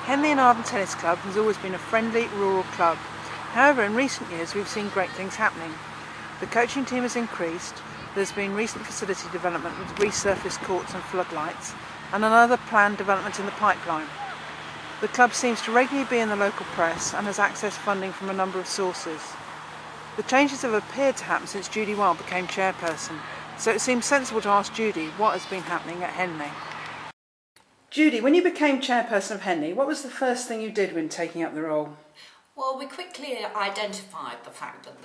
Henley and Arden Tennis Club has always been a friendly, rural club. However, in recent years we've seen great things happening. The coaching team has increased, there's been recent facility development with resurfaced courts and floodlights, and another planned development in the pipeline. The club seems to regularly be in the local press and has accessed funding from a number of sources. The changes have appeared to happen since Judy Wild became chairperson, so it seems sensible to ask Judy what has been happening at Henley. Judy, when you became chairperson of Henley, what was the first thing you did when taking up the role? Well, we quickly identified the fact that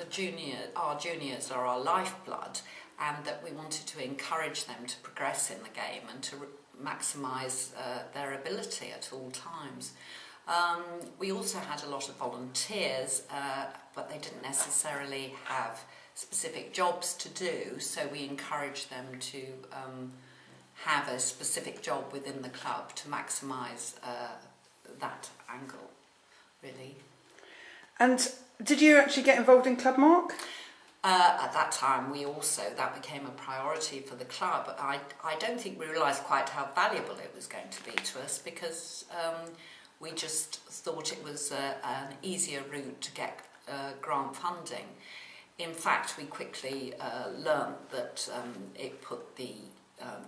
our juniors are our lifeblood, and that we wanted to encourage them to progress in the game and to maximise their ability at all times. We also had a lot of volunteers, but they didn't necessarily have specific jobs to do, so we encouraged them to have a specific job within the club to maximise that angle, really. And did you actually get involved in Club Mark? At that time, that became a priority for the club. I don't think we realised quite how valuable it was going to be to us, because we just thought it was an easier route to get grant funding. In fact, we quickly learnt that it put the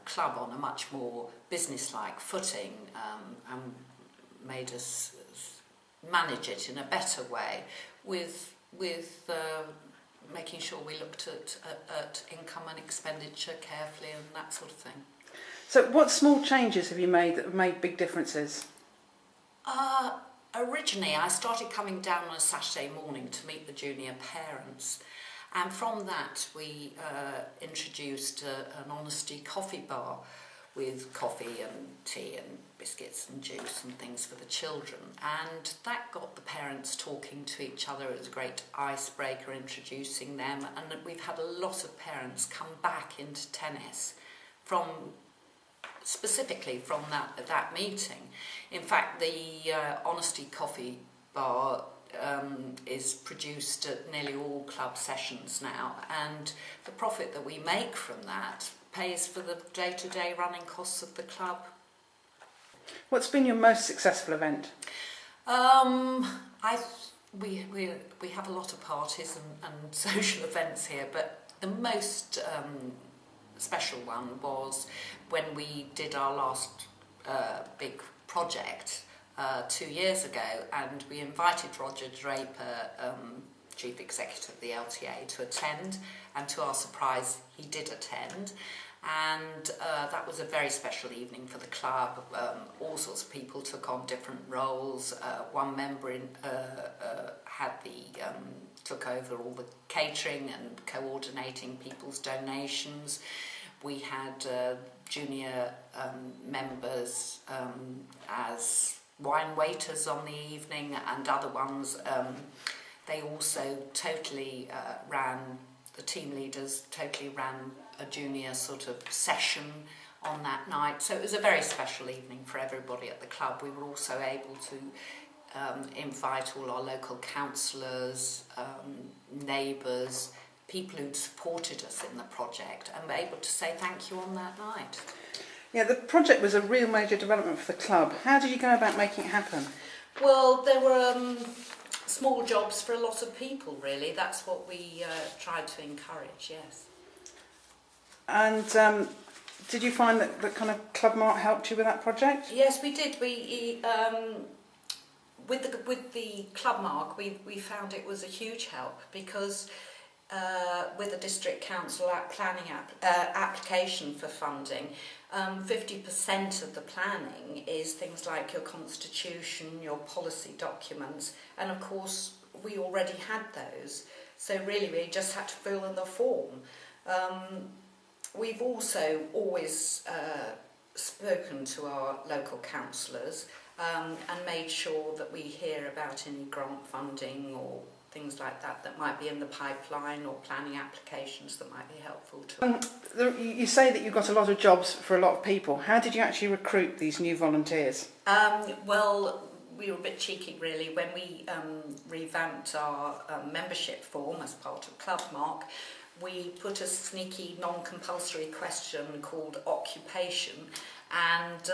club on a much more business-like footing and made us manage it in a better way with making sure we looked at income and expenditure carefully and that sort of thing. So what small changes have you made that have made big differences? Originally I started coming down on a Saturday morning to meet the junior parents, and from that we introduced an honesty coffee bar with coffee and tea and biscuits and juice and things for the children, and that got the parents talking to each other. It was a great icebreaker, introducing them, and we've had a lot of parents come back into tennis specifically from that meeting. In fact, the Honesty Coffee Bar is produced at nearly all club sessions now, and the profit that we make from that pays for the day-to-day running costs of the club. What's been your most successful event? We have a lot of parties and social events here, but the most special one was when we did our last big project 2 years ago, and we invited Roger Draper, Chief Executive of the LTA, to attend, and to our surprise he did attend, and that was a very special evening for the club. All sorts of people took on different roles. One member took over all the catering and coordinating people's donations. We had junior members as wine waiters on the evening, and other ones. They also totally the team leaders totally ran a junior sort of session on that night. So it was a very special evening for everybody at the club. We were also able to invite all our local councillors, neighbours, people who'd supported us in the project, and were able to say thank you on that night. Yeah, the project was a real major development for the club. How did you go about making it happen? Well, there were small jobs for a lot of people, really. That's what we tried to encourage, yes. And did you find that kind of Club Mark helped you with that project? Yes, we did. With the Club Mark, we found it was a huge help, because with the district council planning application for funding, 50% of the planning is things like your constitution, your policy documents, and of course we already had those, so really we just had to fill in the form. We've also always spoken to our local councillors and made sure that we hear about any grant funding or things like that might be in the pipeline, or planning applications that might be helpful to us. You say that you got a lot of jobs for a lot of people. How did you actually recruit these new volunteers? Well, we were a bit cheeky really. When we revamped our membership form as part of Club Mark, we put a sneaky non-compulsory question called occupation, and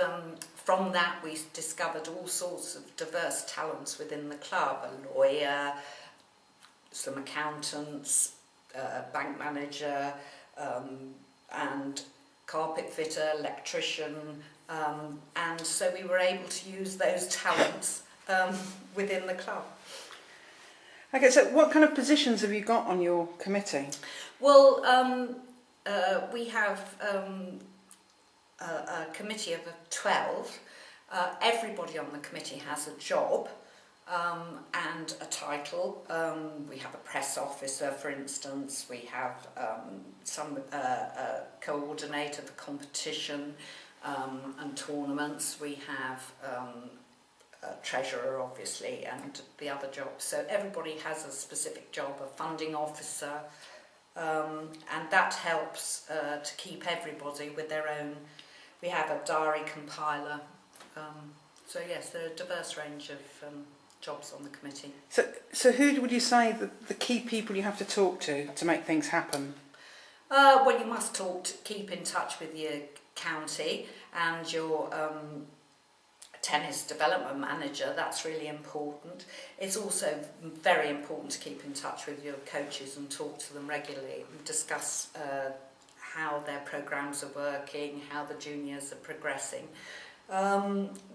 from that we discovered all sorts of diverse talents within the club: a lawyer, some accountants, bank manager, and carpet fitter, electrician, and so we were able to use those talents within the club. Okay, so what kind of positions have you got on your committee? Well, we have a committee of 12. Everybody on the committee has a job and a title. We have a press officer, for instance. We have some coordinator for competition and tournaments. We have treasurer, obviously, and the other jobs. So everybody has a specific job, a funding officer, and that helps to keep everybody with their own. We have a diary compiler. So yes, there are a diverse range of jobs on the committee. So who would you say the key people you have to talk to make things happen? Well, you must keep in touch with your county and your tennis development manager. That's really important. It's also very important to keep in touch with your coaches and talk to them regularly and discuss how their programs are working, how the juniors are progressing.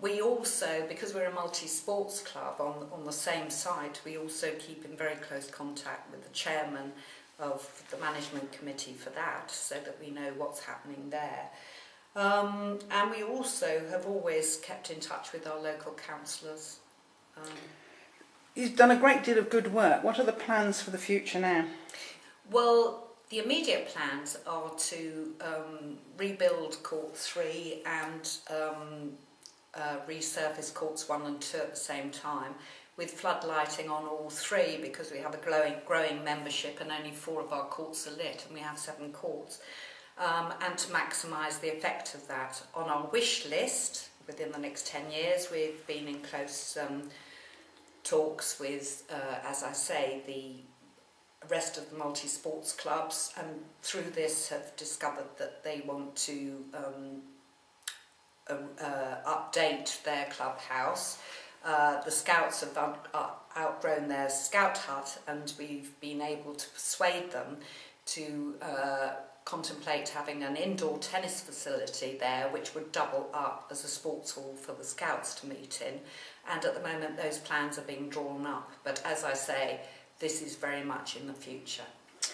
We also, because we're a multi-sports club on the same site, we also keep in very close contact with the chairman of the management committee for that, so that we know what's happening there. And we also have always kept in touch with our local councillors. You've done a great deal of good work. What are the plans for the future now? Well, the immediate plans are to rebuild Court 3 and resurface Courts 1 and 2 at the same time, with floodlighting on all 3, because we have a growing membership and only 4 of our courts are lit, and we have 7 courts. And to maximise the effect of that. On our wish list, within the next 10 years, we've been in close talks with, as I say, the rest of the multi-sports clubs, and through this have discovered that they want to update their clubhouse. The Scouts have outgrown their scout hut, and we've been able to persuade them to contemplate having an indoor tennis facility there, which would double up as a sports hall for the Scouts to meet in. And at the moment those plans are being drawn up, but as I say, this is very much in the future.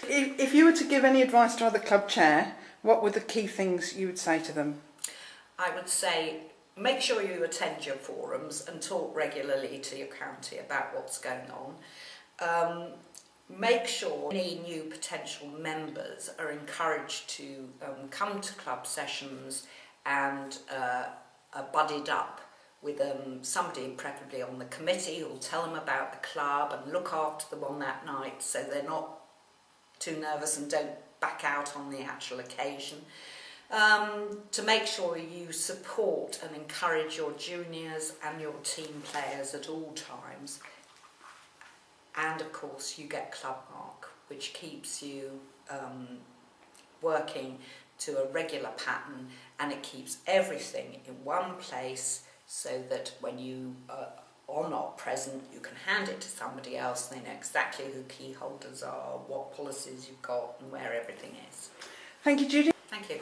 If you were to give any advice to other club chair, what were the key things you would say to them? I would say make sure you attend your forums and talk regularly to your county about what's going on. Make sure any new potential members are encouraged to come to club sessions and are buddied up with somebody preferably on the committee who will tell them about the club and look after them on that night, so they're not too nervous and don't back out on the actual occasion. To make sure you support and encourage your juniors and your team players at all times. And of course you get Club Mark, which keeps you working to a regular pattern, and it keeps everything in one place, so that when you are not present, you can hand it to somebody else. They know exactly who key holders are, what policies you've got, and where everything is. Thank you, Judy. Thank you.